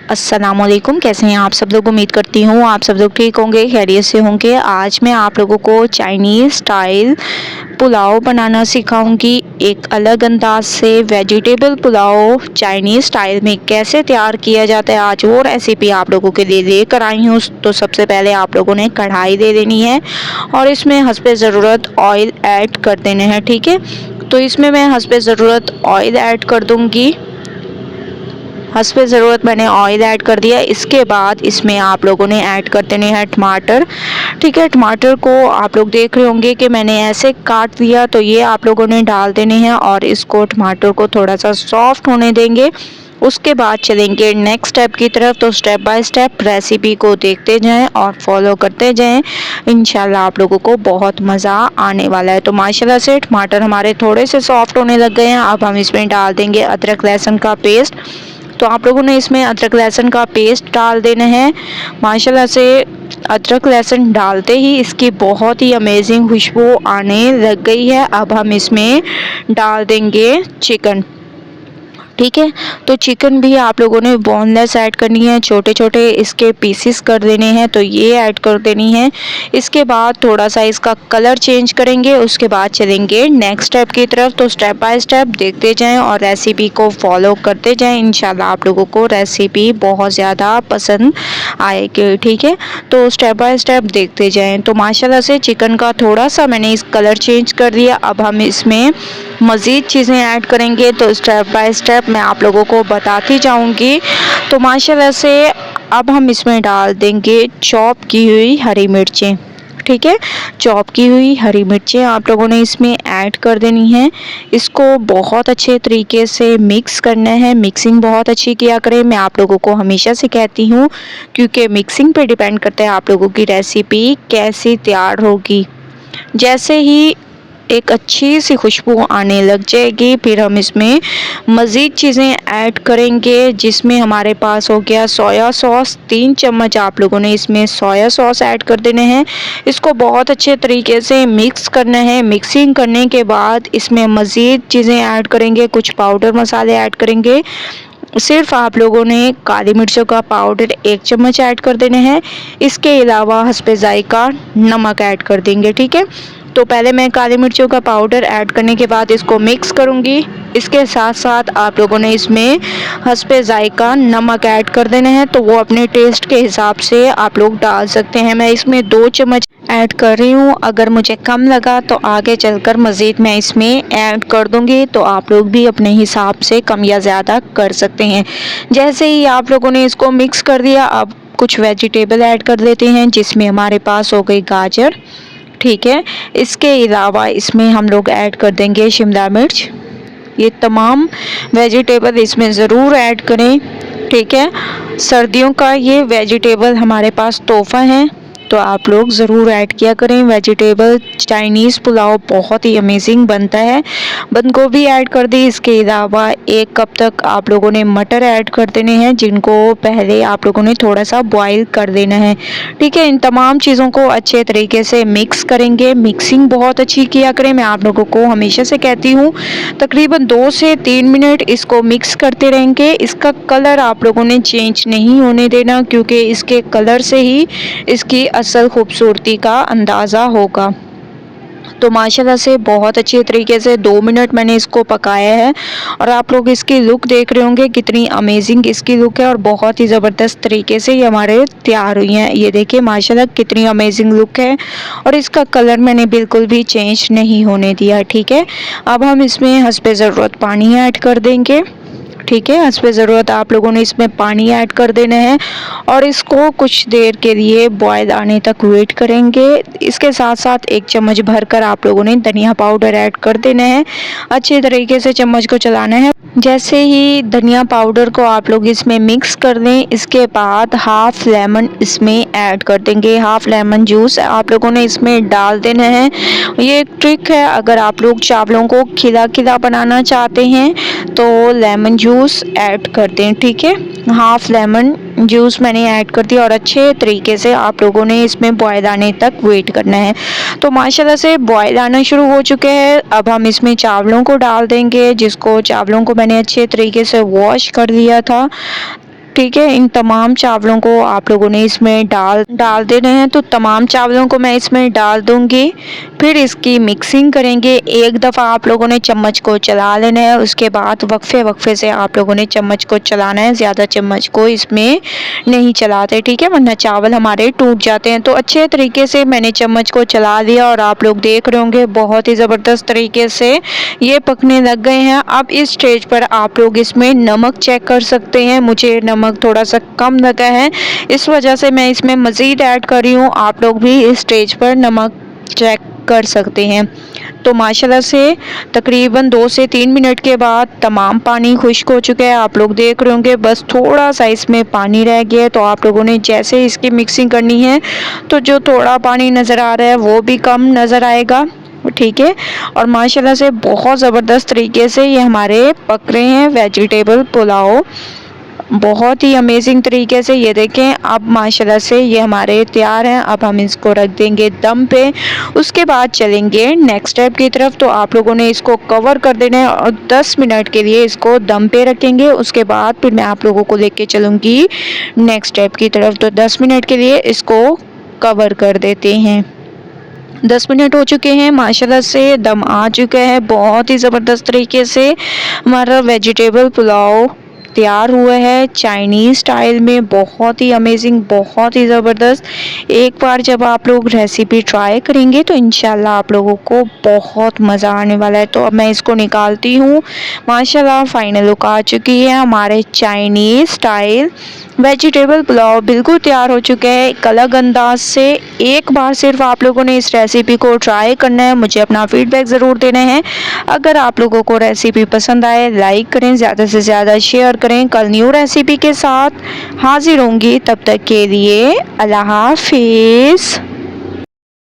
अस्सलामुअलैकुम, कैसे हैं आप सब लोग। उम्मीद करती हूँ आप सब लोग ठीक होंगे, खैरियत से होंगे। आज मैं आप लोगों को चाइनीज़ स्टाइल पुलाव बनाना सिखाऊंगी। एक अलग अंदाज से वेजिटेबल पुलाव चाइनीज़ स्टाइल में कैसे तैयार किया जाता है, आज वो रेसिपी आप लोगों के लिए लेकर आई हूँ। तो सबसे पहले आप लोगों ने कढ़ाई ले लेनी है और इसमें हस्बे ज़रूरत ऑयल ऐड कर देने हैं। ठीक है, तो इसमें मैं हस्बे ज़रूरत ऑयल ऐड कर दूँगी। हस्बे ज़रूरत मैंने ऑयल ऐड कर दिया। इसके बाद इसमें आप लोगों ने ऐड कर देने हैं टमाटर। ठीक है, टमाटर को आप लोग देख रहे होंगे कि मैंने ऐसे काट दिया, तो ये आप लोगों ने डाल देने हैं और इसको टमाटर को थोड़ा सा सॉफ्ट होने देंगे। उसके बाद चलेंगे नेक्स्ट स्टेप की तरफ। तो स्टेप बाय स्टेप रेसिपी को देखते जाएं और फॉलो करते जाएं। इंशाल्लाह आप लोगों को बहुत मज़ा आने वाला है। तो माशाल्लाह से टमाटर हमारे थोड़े से सॉफ्ट होने लग गए हैं। अब हम इसमें डाल देंगे अदरक लहसुन का पेस्ट। तो आप लोगों ने इसमें अदरक लहसुन का पेस्ट डाल देना है। माशाल्लाह से अदरक लहसुन डालते ही इसकी बहुत ही अमेजिंग खुशबू आने लग गई है। अब हम इसमें डाल देंगे चिकन। ठीक है, तो चिकन भी आप लोगों ने बोनलेस ऐड करनी है, छोटे छोटे इसके पीसेस कर देने हैं, तो ये ऐड कर देनी है। इसके बाद थोड़ा सा इसका कलर चेंज करेंगे। उसके बाद चलेंगे नेक्स्ट स्टेप की तरफ। तो स्टेप बाय स्टेप देखते जाएं और रेसिपी को फॉलो करते जाएं। इंशाल्लाह आप लोगों को रेसिपी बहुत ज़्यादा पसंद आएगी। ठीक है, तो स्टेप बाय स्टेप देखते जाएँ। तो माशाल्लाह से चिकन का थोड़ा सा मैंने इस कलर चेंज कर दिया। अब हम इसमें मज़ीद चीज़ें ऐड करेंगे, तो स्टेप बाय स्टेप मैं आप लोगों को बताती जाऊंगी। तो माशाल्लाह से अब हम इसमें डाल देंगे चॉप की हुई हरी मिर्चें। ठीक है, चॉप की हुई हरी मिर्चें आप लोगों ने इसमें ऐड कर देनी है। इसको बहुत अच्छे तरीके से मिक्स करना है। मिक्सिंग बहुत अच्छी किया करें, मैं आप लोगों को हमेशा से कहती हूँ, क्योंकि मिक्सिंग पे डिपेंड करता है आप लोगों की रेसिपी कैसी तैयार होगी। जैसे ही एक अच्छी सी खुशबू आने लग जाएगी, फिर हम इसमें मज़ीद चीज़ें ऐड करेंगे, जिसमें हमारे पास हो गया सोया सॉस। 3 चम्मच आप लोगों ने इसमें सोया सॉस ऐड कर देने हैं। इसको बहुत अच्छे तरीके से मिक्स करना है। मिक्सिंग करने के बाद इसमें मज़ीद चीज़ें ऐड करेंगे, कुछ पाउडर मसाले ऐड करेंगे। सिर्फ आप लोगों ने काली मिर्चों का पाउडर 1 चम्मच ऐड कर देने हैं। इसके अलावा हस्बे ज़ायका नमक ऐड कर देंगे। ठीक है, तो पहले मैं काली मिर्चों का पाउडर ऐड करने के बाद इसको मिक्स करूंगी। इसके साथ साथ आप लोगों ने इसमें हस्बे ज़ायका नमक ऐड कर देने हैं, तो वो अपने टेस्ट के हिसाब से आप लोग डाल सकते हैं। मैं इसमें 2 चम्मच ऐड कर रही हूँ। अगर मुझे कम लगा तो आगे चलकर मज़ीद मैं इसमें ऐड कर दूँगी, तो आप लोग भी अपने हिसाब से कम या ज़्यादा कर सकते हैं। जैसे ही आप लोगों ने इसको मिक्स कर दिया, अब कुछ वेजिटेबल ऐड कर लेते हैं, जिसमें हमारे पास हो गई गाजर। ठीक है, इसके अलावा इसमें हम लोग ऐड कर देंगे शिमला मिर्च। ये तमाम वेजिटेबल इसमें ज़रूर ऐड करें। ठीक है, सर्दियों का ये वेजिटेबल हमारे पास तोहफ़ा है, तो आप लोग ज़रूर ऐड किया करें वेजिटेबल। चाइनीज़ पुलाव बहुत ही अमेजिंग बनता है। बंद गोभी ऐड कर दी। इसके अलावा 1 कप तक आप लोगों ने मटर ऐड कर देने हैं, जिनको पहले आप लोगों ने थोड़ा सा बॉईल कर देना है। ठीक है, इन तमाम चीज़ों को अच्छे तरीके से मिक्स करेंगे। मिक्सिंग बहुत अच्छी किया करें, मैं आप लोगों को हमेशा से कहती हूँ। तकरीबन 2 से 3 मिनट इसको मिक्स करते रहेंगे। इसका कलर आप लोगों ने चेंज नहीं होने देना, क्योंकि इसके कलर से ही इसकी असल खूबसूरती का अंदाज़ा होगा। तो माशाल्लाह से बहुत अच्छे तरीके से 2 मिनट मैंने इसको पकाया है और आप लोग इसकी लुक देख रहे होंगे, कितनी अमेजिंग इसकी लुक है और बहुत ही ज़बरदस्त तरीके से ये हमारे तैयार हुई हैं। ये देखिए माशाल्लाह कितनी अमेजिंग लुक है और इसका कलर मैंने बिल्कुल भी चेंज नहीं होने दिया। ठीक है, अब हम इसमें हस्बे ज़रूरत पानी ऐड कर देंगे। ठीक है, हस्बे ज़रूरत आप लोगों ने इसमें पानी ऐड कर देना है और इसको कुछ देर के लिए बॉयल आने तक वेट करेंगे। इसके साथ साथ 1 चम्मच भरकर आप लोगों ने धनिया पाउडर ऐड कर देना है। अच्छे तरीके से चम्मच को चलाना है। जैसे ही धनिया पाउडर को आप लोग इसमें मिक्स कर दें, इसके बाद हाफ़ लेमन इसमें ऐड कर देंगे। हाफ़ लेमन जूस आप लोगों ने इसमें डाल देना है। ये एक ट्रिक है, अगर आप लोग चावलों को खिला खिला बनाना चाहते हैं तो लेमन जूस ऐड कर दें। ठीक है, हाफ़ लेमन जूस मैंने ऐड कर दिया और अच्छे तरीके से आप लोगों ने इसमें बॉयल आने तक वेट करना है। तो माशाल्लाह से बॉयल आना शुरू हो चुके हैं। अब हम इसमें चावलों को डाल देंगे, चावलों को मैंने अच्छे तरीके से वॉश कर लिया था। ठीक है। इन तमाम चावलों को आप लोगों ने इसमें डाल देने हैं। तो तमाम चावलों को मैं इसमें डाल दूंगी। फिर इसकी मिक्सिंग करेंगे। एक दफ़ा आप लोगों ने चम्मच को चला लेना है, उसके बाद वक्फे से आप लोगों ने चम्मच को चलाना है। ज़्यादा चम्मच को इसमें नहीं चलाते, ठीक है, वरना चावल हमारे टूट जाते हैं। तो अच्छे तरीके से मैंने चम्मच को चला लिया और आप लोग देख रहे होंगे बहुत ही ज़बरदस्त तरीके से ये पकने लग गए हैं। अब इस स्टेज पर आप लोग इसमें नमक चेक कर सकते हैं। मुझे नमक थोड़ा सा कम लगा है, इस वजह से मैं इसमें मज़ीद ऐड कर रही हूँ। आप लोग भी इस स्टेज पर नमक चेक कर सकते हैं। तो माशाल्लाह से तकरीबन 2 से 3 मिनट के बाद तमाम पानी खुश्क हो चुका है। आप लोग देख रहे होंगे बस थोड़ा सा इसमें पानी रह गया है। तो आप लोगों ने जैसे इसकी मिक्सिंग करनी है तो जो थोड़ा पानी नज़र आ रहा है वो भी कम नज़र आएगा, ठीक है। और माशाल्लाह से बहुत ज़बरदस्त तरीके से ये हमारे पक रहे हैं वेजिटेबल पुलाव, बहुत ही अमेजिंग तरीके से। ये देखें अब माशाल्लाह से ये हमारे तैयार हैं। अब हम इसको रख देंगे दम पे, उसके बाद चलेंगे नेक्स्ट स्टेप की तरफ। तो आप लोगों ने इसको कवर कर देना है और 10 मिनट के लिए इसको दम पे रखेंगे। उसके बाद फिर मैं आप लोगों को लेके चलूँगी नेक्स्ट स्टेप की तरफ। तो 10 मिनट के लिए इसको कवर कर देते हैं। 10 मिनट हो चुके हैं, माशाल्लाह से दम आ चुका है। बहुत ही ज़बरदस्त तरीके से हमारा वेजिटेबल पुलाव तैयार हुआ है चाइनीज़ स्टाइल में, बहुत ही अमेजिंग, बहुत ही ज़बरदस्त। एक बार जब आप लोग रेसिपी ट्राई करेंगे तो इंशाल्लाह आप लोगों को बहुत मज़ा आने वाला है। तो अब मैं इसको निकालती हूँ। माशाल्लाह फाइनल लुक आ चुकी है। हमारे चाइनीज़ स्टाइल वेजिटेबल पुलाव बिल्कुल तैयार हो चुका है एक अलग अंदाज से। एक बार सिर्फ आप लोगों ने इस रेसिपी को ट्राई करना है, मुझे अपना फीडबैक ज़रूर देना है। अगर आप लोगों को रेसिपी पसंद आए लाइक करें, ज़्यादा से ज़्यादा शेयर करें। कल न्यू रेसिपी के साथ हाजिर होंगी, तब तक के लिए अल्लाह हाफिज़।